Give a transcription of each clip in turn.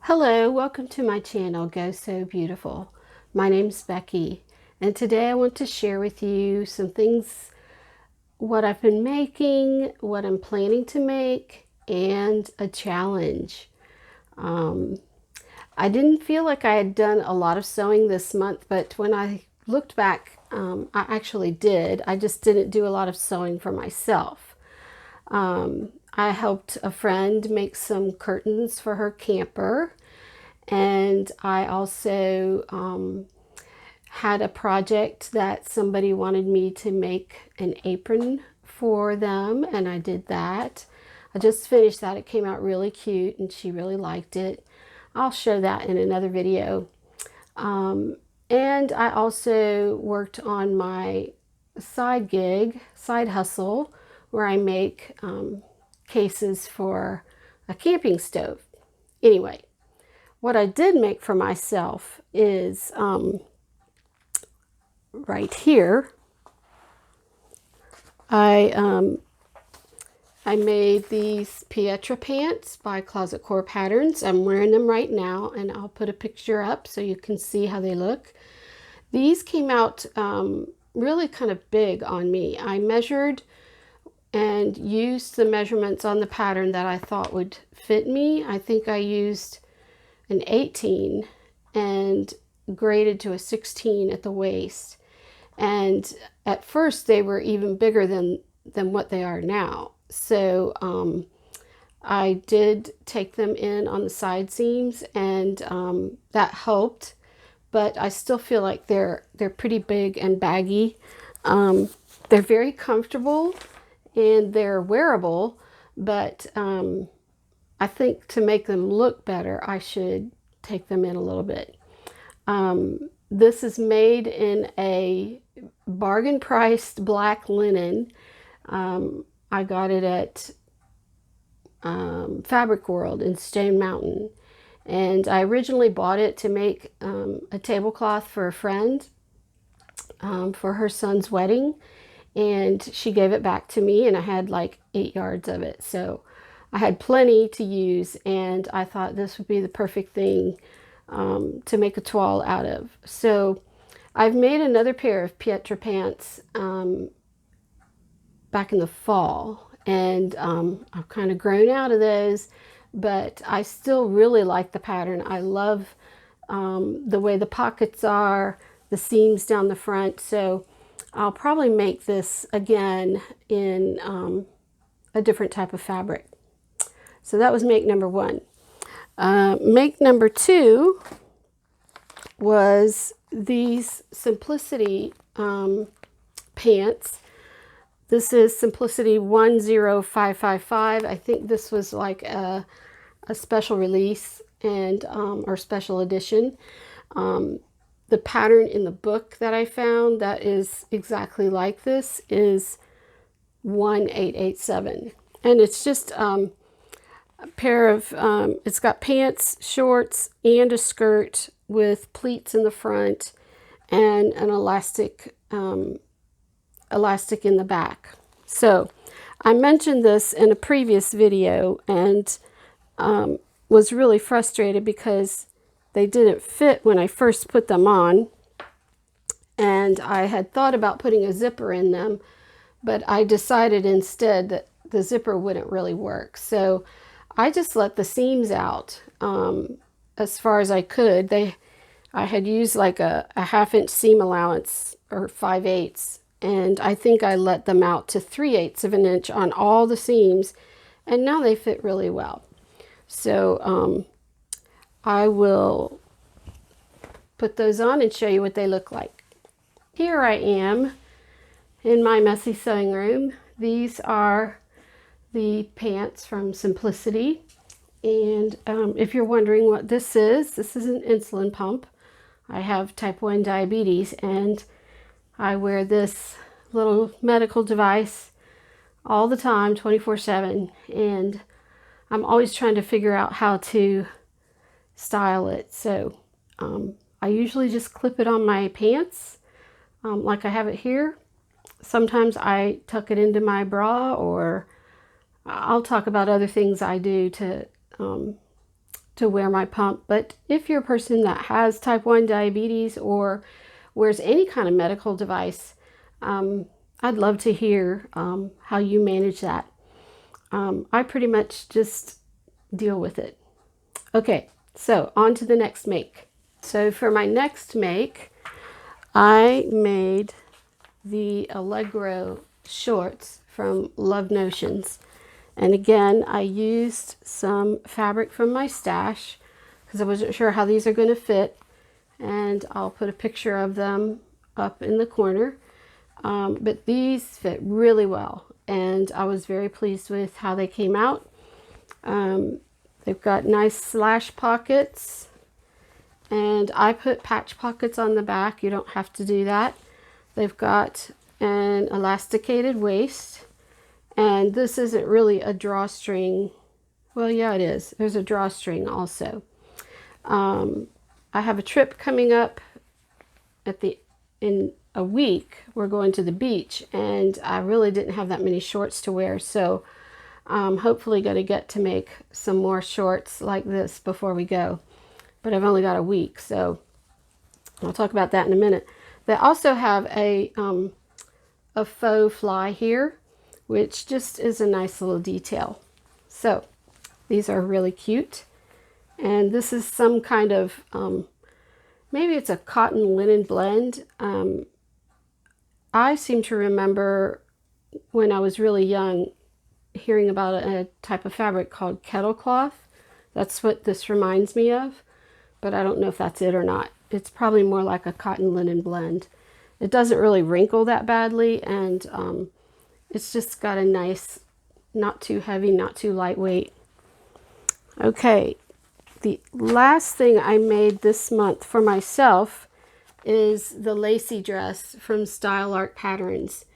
Hello, welcome to my channel, Go So Beautiful. My name's Becky, and today I want to share with you some things, what I've been making, what I'm planning to make, and a challenge. I didn't feel like I had done a lot of sewing this month, but when I looked back, I actually did. I just didn't do a lot of sewing for myself. I helped a friend make some curtains for her camper, and I also had a project that somebody wanted me to make an apron for them, and I did that. I just finished that. It came out really cute and she really liked it. I'll show that in another video. And I also worked on my side hustle, where I make cases for a camping stove. Anyway, what I did make for myself is right here. I made these Pietra pants by Closet Core Patterns. I'm wearing them right now, and I'll put a picture up so you can see how they look. These came out really kind of big on me. I measured and used the measurements on the pattern that I thought would fit me. I think I used an 18 and graded to a 16 at the waist. And at first they were even bigger than what they are now. So I did take them in on the side seams, and that helped, but I still feel like they're pretty big and baggy. They're very comfortable and they're wearable, but I think to make them look better, I should take them in a little bit. This is made in a bargain priced black linen. I got it at Fabric World in Stone Mountain, and I originally bought it to make a tablecloth for a friend for her son's wedding, and she gave it back to me, and I had like 8 yards of it, so I had plenty to use, and I thought this would be the perfect thing to make a toile out of. So I've made another pair of Pietra pants back in the fall, and I've kind of grown out of those, but I still really like the pattern. I love the way the pockets are, the seams down the front, so I'll probably make this again in a different type of fabric. So that was make number one. Make number two was these Simplicity pants. This is Simplicity 10555. I think this was like a special release and or special edition. The pattern in the book that I found that is exactly like this is 1887, and it's just a pair of it's got pants, shorts, and a skirt with pleats in the front and an elastic in the back. So I mentioned this in a previous video and was really frustrated because they didn't fit when I first put them on, and I had thought about putting a zipper in them, but I decided instead that the zipper wouldn't really work. So I just let the seams out as far as I could. I had used like a 1/2 inch seam allowance, or 5/8, and I think I let them out to 3/8 of an inch on all the seams, and now they fit really well. So I will put those on and show you what they look like. Here I am in my messy sewing room. These are the pants from Simplicity, and if you're wondering what this is an insulin pump. I have type 1 diabetes, and I wear this little medical device all the time, 24/7, and I'm always trying to figure out how to style it. So I usually just clip it on my pants like I have it here. Sometimes I tuck it into my bra, or I'll talk about other things I do to to wear my pump. But if you're a person that has type 1 diabetes or wears any kind of medical device, I'd love to hear how you manage that. I pretty much just deal with it. Okay, so on to the next make. So for my next make, I made the Allegro shorts from Love Notions. And again, I used some fabric from my stash because I wasn't sure how these are going to fit. And I'll put a picture of them up in the corner. But these fit really well, and I was very pleased with how they came out. They've got nice slash pockets, and I put patch pockets on the back. You don't have to do that. They've got an elasticated waist, and this isn't really a drawstring. Well, yeah, it is. There's a drawstring also. I have a trip coming up in a week. We're going to the beach, and I really didn't have that many shorts to wear, so I'm hopefully going to get to make some more shorts like this before we go. But I've only got a week, so I'll talk about that in a minute. They also have a faux fly here, which just is a nice little detail. So these are really cute, and this is some kind of maybe it's a cotton linen blend. I seem to remember when I was really young hearing about a type of fabric called kettle cloth. That's what this reminds me of, but I don't know if that's it or not. It's probably more like a cotton linen blend. It doesn't really wrinkle that badly, and it's just got a nice, not too heavy, not too lightweight. Okay, the last thing I made this month for myself is the Lacy dress from Style Art Patterns.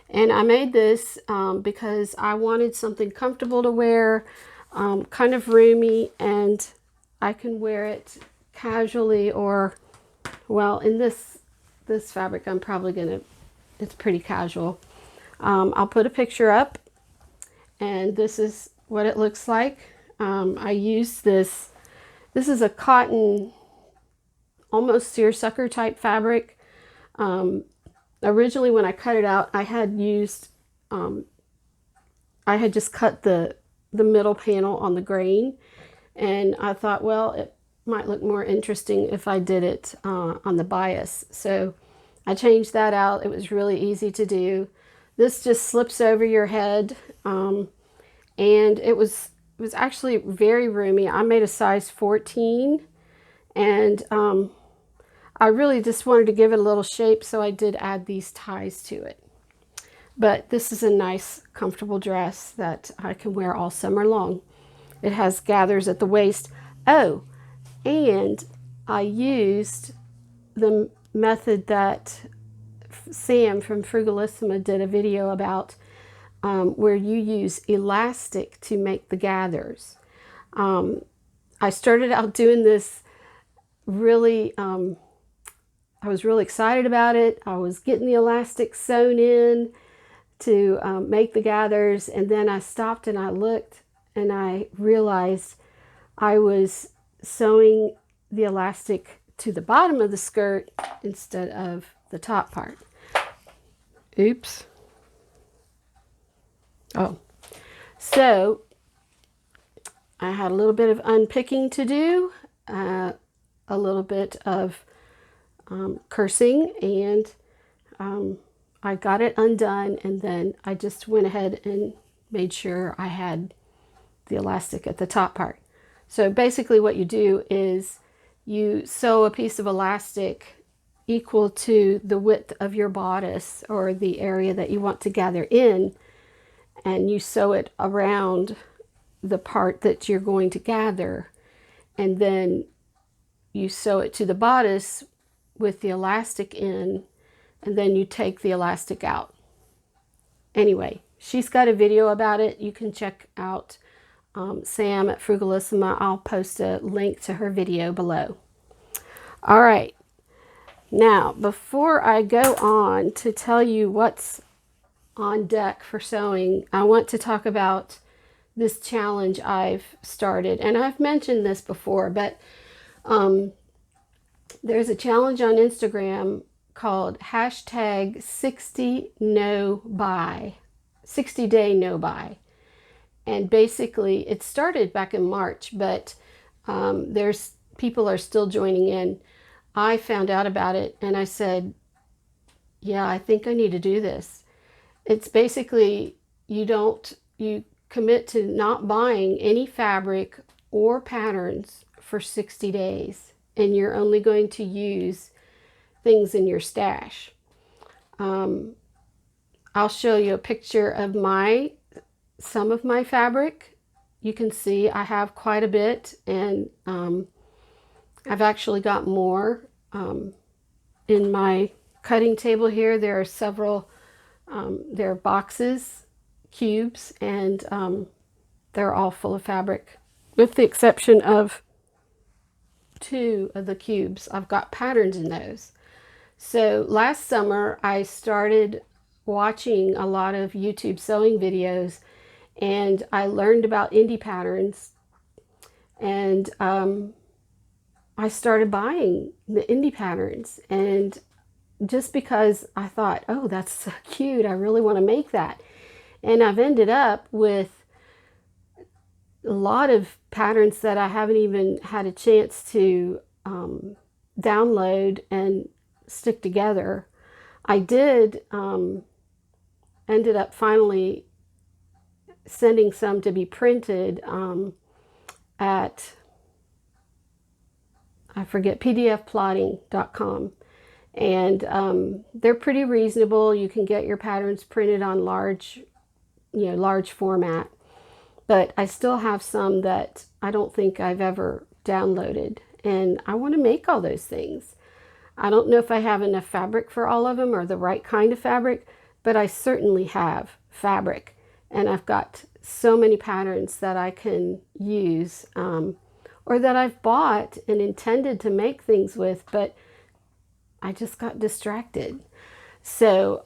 And I made this because I wanted something comfortable to wear, kind of roomy, and I can wear it casually or, well, in this fabric, I'm probably gonna, it's pretty casual. I'll put a picture up, and this is what it looks like. I used this is a cotton, almost seersucker type fabric. Originally when I cut it out, I had used, I had just cut the middle panel on the grain, and I thought, well, it might look more interesting if I did it on the bias. So I changed that out. It was really easy to do. This just slips over your head, and it was actually very roomy. I made a size 14, and I really just wanted to give it a little shape, so I did add these ties to it. But this is a nice, comfortable dress that I can wear all summer long. It has gathers at the waist. Oh, and I used the method that Sam from Frugalissima did a video about, where you use elastic to make the gathers. I started out doing this really, I was really excited about it. I was getting the elastic sewn in to make the gathers, and then I stopped and I looked and I realized I was sewing the elastic to the bottom of the skirt instead of the top part. Oops. Oh, so I had a little bit of unpicking to do, a little bit of cursing, and I got it undone, and then I just went ahead and made sure I had the elastic at the top part. So basically what you do is you sew a piece of elastic equal to the width of your bodice or the area that you want to gather in, and you sew it around the part that you're going to gather, and then you sew it to the bodice with the elastic in, and then you take the elastic out. Anyway, she's got a video about it. You can check out Sam at Frugalissima. I'll post a link to her video below. All right, now before I go on to tell you what's on deck for sewing, I want to talk about this challenge I've started. And I've mentioned this before, but there's a challenge on Instagram called hashtag 60 no buy, 60 day no buy. And basically it started back in March, but there's people are still joining in. I found out about it and I said, yeah, I think I need to do this. It's basically you commit to not buying any fabric or patterns for 60 days, and you're only going to use things in your stash. I'll show you a picture of some of my fabric. You can see I have quite a bit, and I've actually got more in my cutting table here. There are several, there are boxes, cubes, and they're all full of fabric, with the exception of 2 of the cubes. I've got patterns in those. So last summer I started watching a lot of YouTube sewing videos, and I learned about indie patterns, and I started buying the indie patterns, and just because I thought, oh, that's so cute, I really want to make that. And I've ended up with a lot of patterns that I haven't even had a chance to download and stick together. I did ended up finally sending some to be printed at, I forget, pdfplotting.com. And they're pretty reasonable. You can get your patterns printed on large format. But I still have some that I don't think I've ever downloaded. And I want to make all those things. I don't know if I have enough fabric for all of them or the right kind of fabric, but I certainly have fabric. And I've got so many patterns that I can use, or that I've bought and intended to make things with, but I just got distracted. So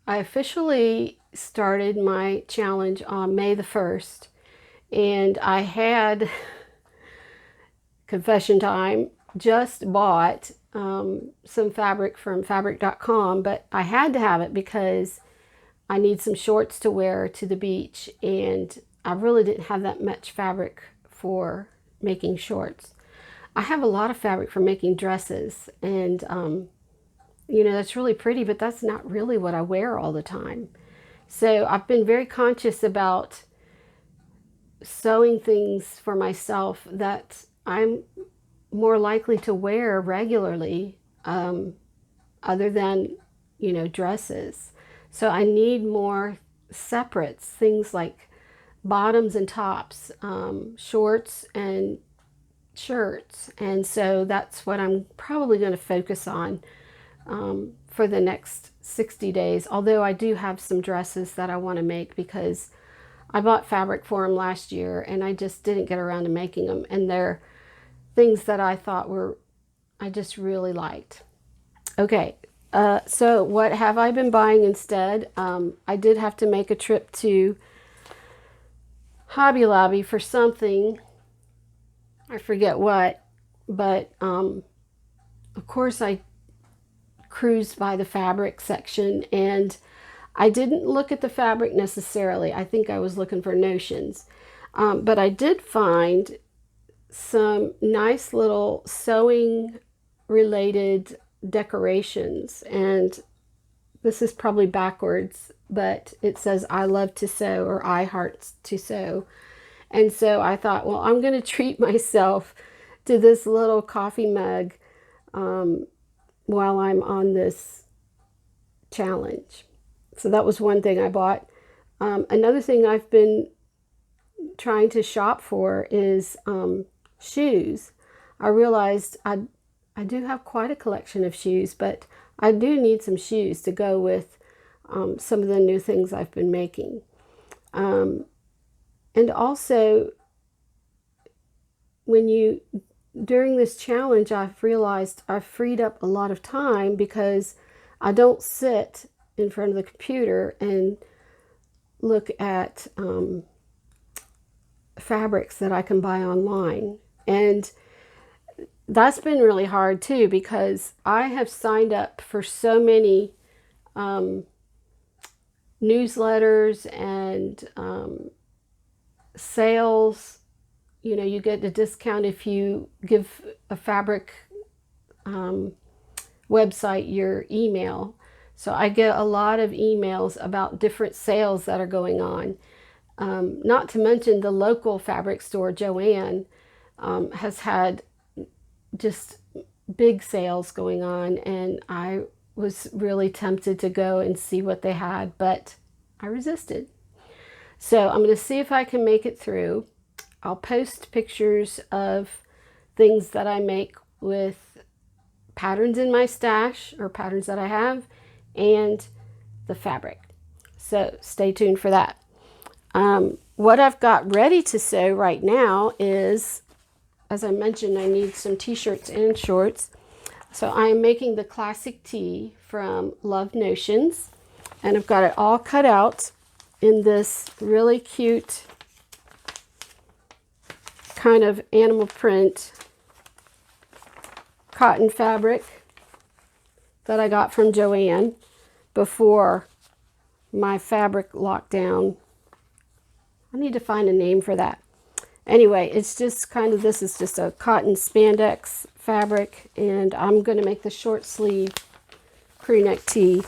I officially started my challenge on May the 1st, and I had, confession time, just bought some fabric from fabric.com, but I had to have it because I need some shorts to wear to the beach, and I really didn't have that much fabric for making shorts. I have a lot of fabric for making dresses, and that's really pretty, but that's not really what I wear all the time. So I've been very conscious about sewing things for myself that I'm more likely to wear regularly, other than, dresses. So I need more separates, things like bottoms and tops, shorts and shirts. And so that's what I'm probably going to focus on for the next 60 days. Although I do have some dresses that I want to make because I bought fabric for them last year and I just didn't get around to making them. And they're things that I thought I just really liked. Okay, so what have I been buying instead? I did have to make a trip to Hobby Lobby for something. I forget what, but of course I cruised by the fabric section, and I didn't look at the fabric necessarily. I think I was looking for notions, but I did find some nice little sewing related decorations, and this is probably backwards, but it says I love to sew, or I heart to sew. And so I thought, well, I'm going to treat myself to this little coffee mug while I'm on this challenge. So that was one thing I bought. Another thing I've been trying to shop for is shoes. I realized I do have quite a collection of shoes, but I do need some shoes to go with some of the new things I've been making. And also, during this challenge, I've realized I've freed up a lot of time because I don't sit in front of the computer and look at fabrics that I can buy online. And that's been really hard too, because I have signed up for so many newsletters and sales. You know, you get a discount if you give a fabric website your email. So I get a lot of emails about different sales that are going on. Not to mention the local fabric store, Joann, has had just big sales going on, and I was really tempted to go and see what they had, but I resisted. So I'm going to see if I can make it through. I'll post pictures of things that I make with patterns in my stash, or patterns that I have, and the fabric. So stay tuned for that. What I've got ready to sew right now is, as I mentioned, I need some t-shirts and shorts. So I am making the classic tee from Love Notions, and I've got it all cut out in this really cute kind of animal print cotton fabric that I got from Joann before my fabric lockdown. I need to find a name for that. Anyway, it's just kind of, this is just a cotton spandex fabric, and I'm going to make the short sleeve crew neck tee.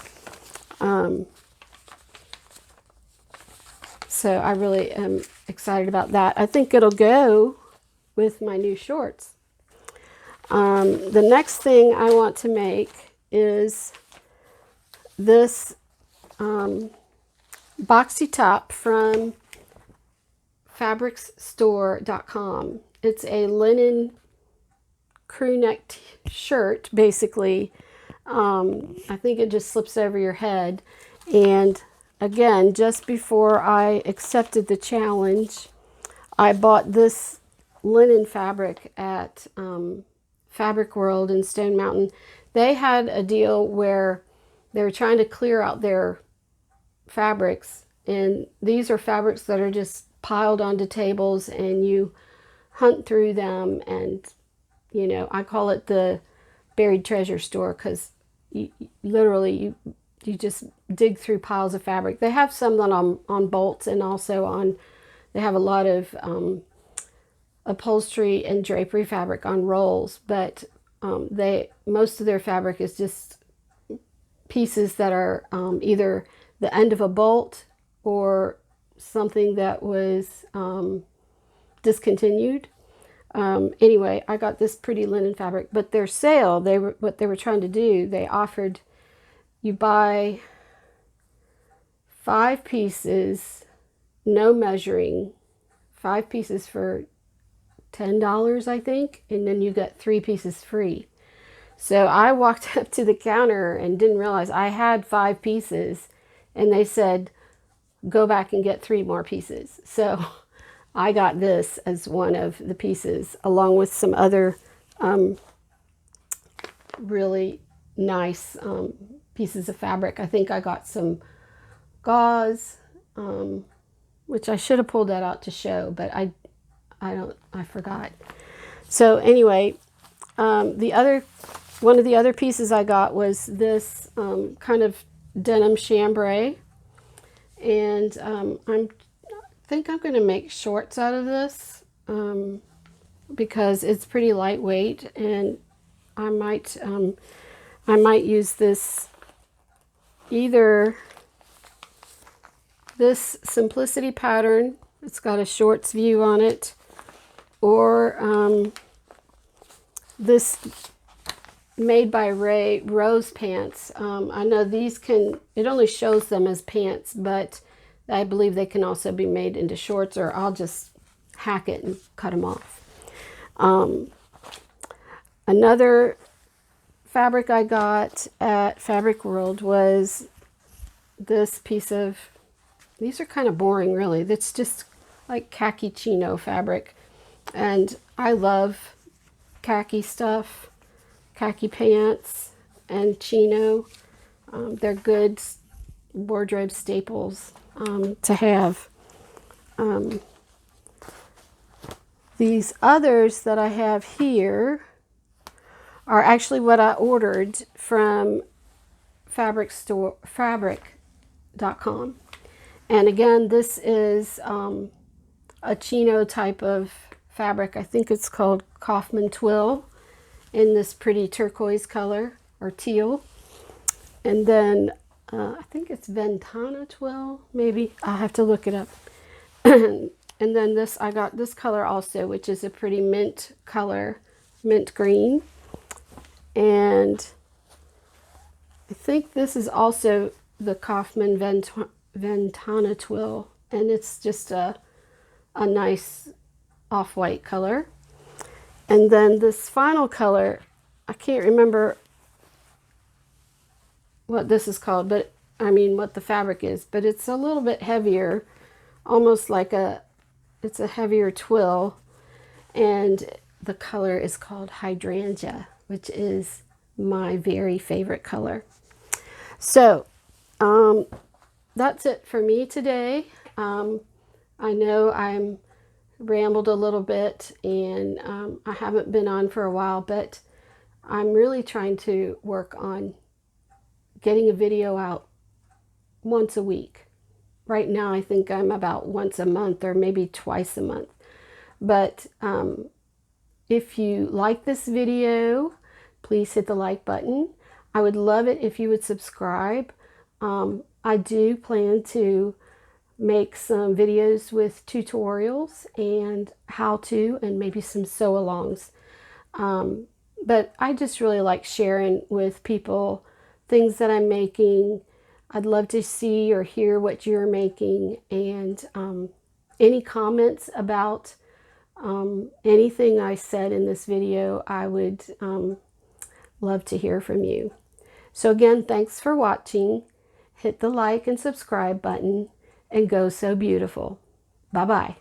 So I really am excited about that. I think it'll go with my new shorts. The next thing I want to make is this boxy top from fabricsstore.com. It's a linen crew neck shirt, basically. I think it just slips over your head. And again, just before I accepted the challenge, I bought this linen fabric at Fabric World in Stone Mountain. They had a deal where they were trying to clear out their fabrics, and these are fabrics that are just piled onto tables, and you hunt through them, and you know, I call it the buried treasure store, because literally you just dig through piles of fabric. They have some that on bolts, and also they have a lot of upholstery and drapery fabric on rolls, but most of their fabric is just pieces that are either the end of a bolt or something that was discontinued. Anyway, I got this pretty linen fabric, but their sale, what they were trying to do, they offered you buy 5 pieces, no measuring, 5 pieces for $10, I think, and then you got 3 pieces free. So I walked up to the counter and didn't realize I had 5 pieces, and they said, go back and get 3 more pieces. So I got this as one of the pieces, along with some other really nice pieces of fabric. I think I got some gauze, which I should have pulled that out to show, but I forgot. So anyway, one of the other pieces I got was this kind of denim chambray, and I think I'm going to make shorts out of this because it's pretty lightweight, and I might use this, either this Simplicity pattern, it's got a shorts view on it, or this Made by Ray Rose pants. I know these it only shows them as pants, but I believe they can also be made into shorts, or I'll just hack it and cut them off. Another fabric I got at Fabric World was this piece of, these are kind of boring really, that's just like khaki chino fabric, and I love khaki stuff, khaki pants and chino. They're good wardrobe staples to have. These others that I have here are actually what I ordered from fabric.com. And again, this is a chino type of fabric. I think it's called Kaufman Twill in this pretty turquoise color or teal. And then I think it's Ventana Twill, maybe. I'll have to look it up. And then this, I got this color also, which is a pretty mint color, mint green. And I think this is also the Kaufman Ventana Twill, and it's just a nice off-white color. And then this final color, I can't remember what this is called, but I mean what the fabric is, but it's a little bit heavier, almost like it's a heavier twill, and the color is called Hydrangea, which is my very favorite color. So that's it for me today. I know I'm rambled a little bit, and I haven't been on for a while, but I'm really trying to work on getting a video out once a week. Right now I think I'm about once a month or maybe twice a month. But if you like this video, please hit the like button. I would love it if you would subscribe. I do plan to make some videos with tutorials and how-to and maybe some sew-alongs. But I just really like sharing with people things that I'm making. I'd love to see or hear what you're making, and any comments about anything I said in this video, I would love to hear from you. So again, thanks for watching. Hit the like and subscribe button, and go sew beautiful. Bye-bye.